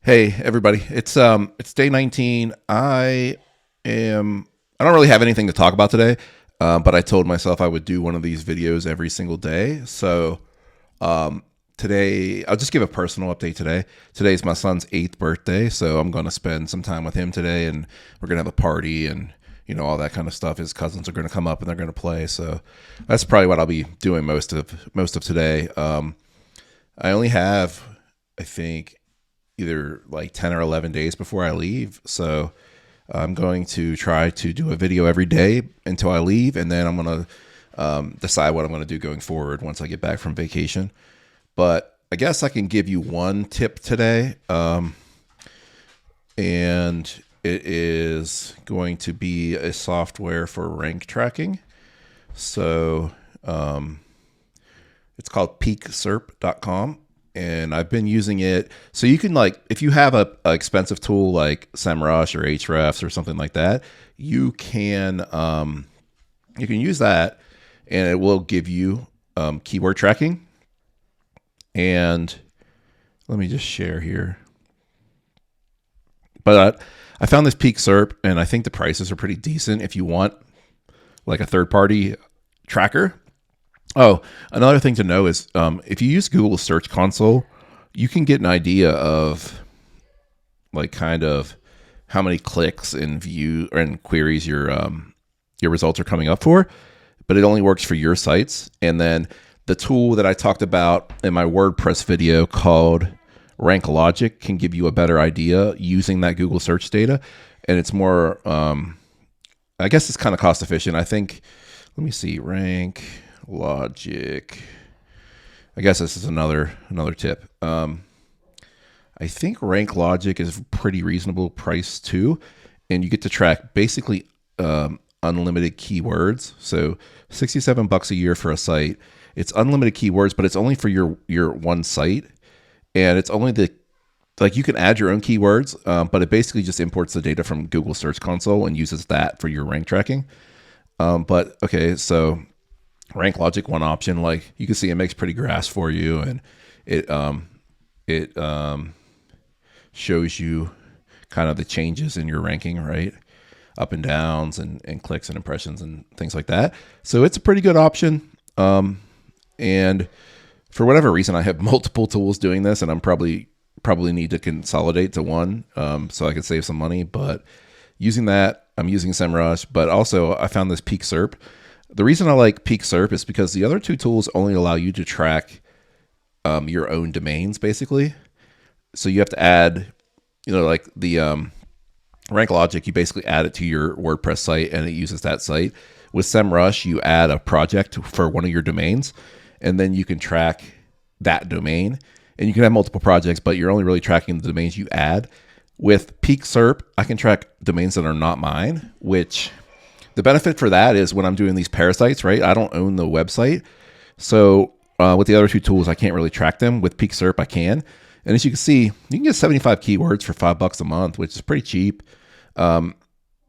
Hey everybody, it's day 19. I don't really have anything to talk about today, but I told myself I would do one of these videos every single day. So today I'll just give a personal update today. Today's my son's 8th birthday, so I'm going to spend some time with him today, and we're going to have a party and all that kind of stuff. His cousins are going to come up and they're going to play. So that's probably what I'll be doing most of today. I only have, I think, either like 10 or 11 days before I leave. So I'm going to try to do a video every day until I leave, and then I'm going to decide what I'm going to do going forward once I get back from vacation. But I guess I can give you one tip today, and it is going to be a software for rank tracking. So it's called peakserp.com. And I've been using it. So you can, like, if you have a expensive tool like SEMrush or Ahrefs or something like that, you can use that, and it will give you keyword tracking. And let me just share here. But I found this PeakSerp, and I think the prices are pretty decent if you want like a third-party tracker. Oh, another thing to know is if you use Google Search Console, you can get an idea of like kind of how many clicks and view and queries your results are coming up for, but it only works for your sites. And then the tool that I talked about in my WordPress video called Rank Logic can give you a better idea using that Google search data, and it's more I guess it's kind of cost efficient. I think, let me see, Rank Logic. I guess this is another tip. I think Rank Logic is pretty reasonable price too, and you get to track basically unlimited keywords. So $67 a year for a site. It's unlimited keywords, but it's only for your one site, and it's only you can add your own keywords, but it basically just imports the data from Google Search Console and uses that for your rank tracking. But okay, so Rank Logic, one option, like you can see it makes pretty graphs for you, and it shows you kind of the changes in your ranking, right? Up and downs and clicks and impressions and things like that. So it's a pretty good option. And for whatever reason, I have multiple tools doing this, and I'm probably need to consolidate to one so I could save some money. But using that, I'm using SEMrush, but also I found this PeakSerp. The reason I like PeakSerp is because the other two tools only allow you to track your own domains, basically. So you have to add, like the Rank Logic, you basically add it to your WordPress site, and it uses that site. With SEMrush, you add a project for one of your domains, and then you can track that domain. And you can have multiple projects, but you're only really tracking the domains you add. With PeakSerp, I can track domains that are not mine, which the benefit for that is when I'm doing these parasites, right? I don't own the website. So with the other two tools, I can't really track them. With PeakSerp, I can. And as you can see, you can get 75 keywords for $5 a month, which is pretty cheap. And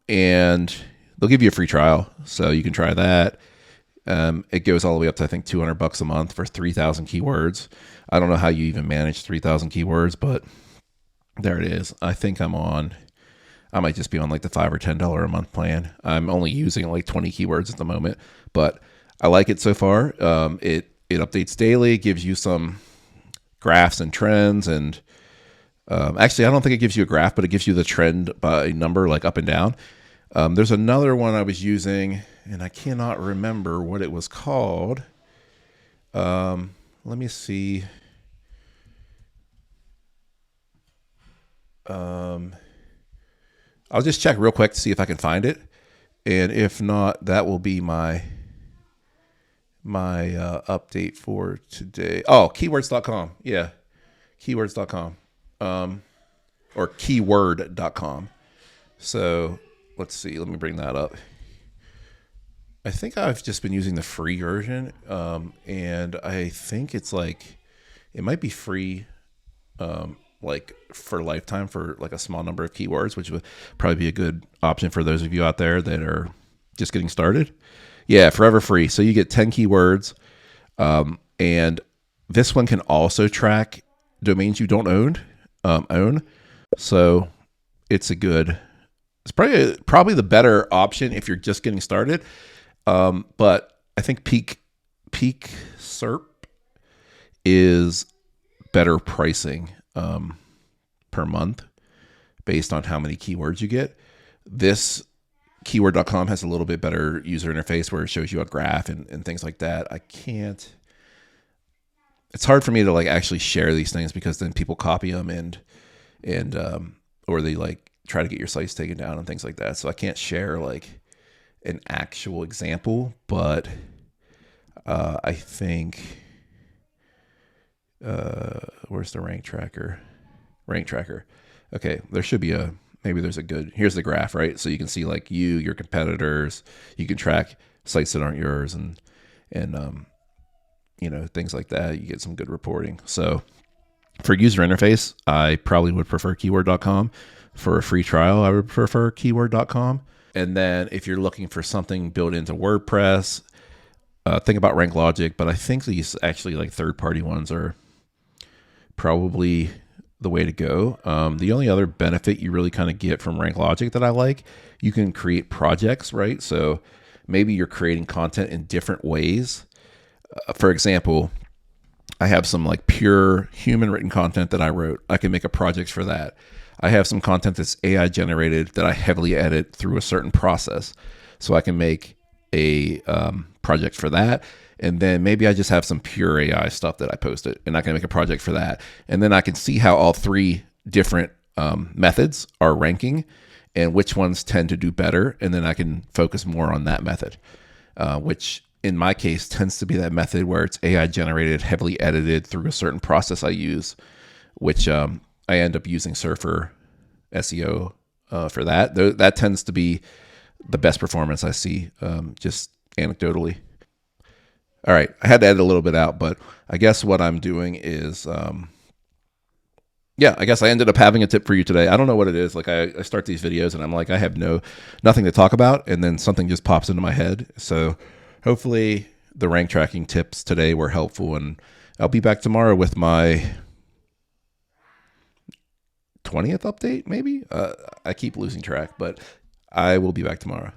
they'll give you a free trial, so you can try that. It goes all the way up to, I think, $200 a month for 3,000 keywords. I don't know how you even manage 3,000 keywords, but there it is. I think I might just be on like the $5 or $10 a month plan. I'm only using like 20 keywords at the moment, but I like it so far. It updates daily, gives you some graphs and trends, and actually, I don't think it gives you a graph, but it gives you the trend by number, like up and down. There's another one I was using, and I cannot remember what it was called. Let me see. I'll just check real quick to see if I can find it, and if not, that will be my update for today. Oh, keywords.com. Yeah, keywords.com, or keyword.com. So let's see. Let me bring that up. I think I've just been using the free version, and I think it's like it might be free. Like for lifetime for like a small number of keywords, which would probably be a good option for those of you out there that are just getting started. Yeah, forever free. So you get 10 keywords, and this one can also track domains you don't own. So it's it's probably the better option if you're just getting started. But I think Peak SERP is better pricing per month based on how many keywords you get. This keyword.com has a little bit better user interface where it shows you a graph and things like that. It's hard for me to like actually share these things because then people copy them and or they like try to get your sites taken down and things like that. So I can't share like an actual example, but I think where's the rank tracker? Rank tracker. Okay, there should be maybe there's a good, here's the graph, right? So you can see like your competitors, you can track sites that aren't yours and things like that. You get some good reporting. So for user interface, I probably would prefer keyword.com. For a free trial, I would prefer keyword.com. And then if you're looking for something built into WordPress, think about RankLogic, but I think these actually like third-party ones are probably the way to go. The only other benefit you really kind of get from RankLogic that I like, you can create projects, right? So maybe you're creating content in different ways. For example, I have some like pure human written content that I wrote. I can make a project for that. I have some content that's AI generated that I heavily edit through a certain process. So I can make a project for that. And then maybe I just have some pure AI stuff that I posted and I can make a project for that. And then I can see how all three different methods are ranking and which ones tend to do better. And then I can focus more on that method, which in my case tends to be that method where it's AI generated, heavily edited through a certain process I use, which I end up using Surfer SEO for that. That tends to be the best performance I see, just anecdotally. All right, I had to edit a little bit out, but I guess what I'm doing is, I guess I ended up having a tip for you today. I don't know what it is. Like I start these videos and I'm like, I have nothing to talk about, and then something just pops into my head. So hopefully the rank tracking tips today were helpful, and I'll be back tomorrow with my 20th update, maybe. I keep losing track, but I will be back tomorrow.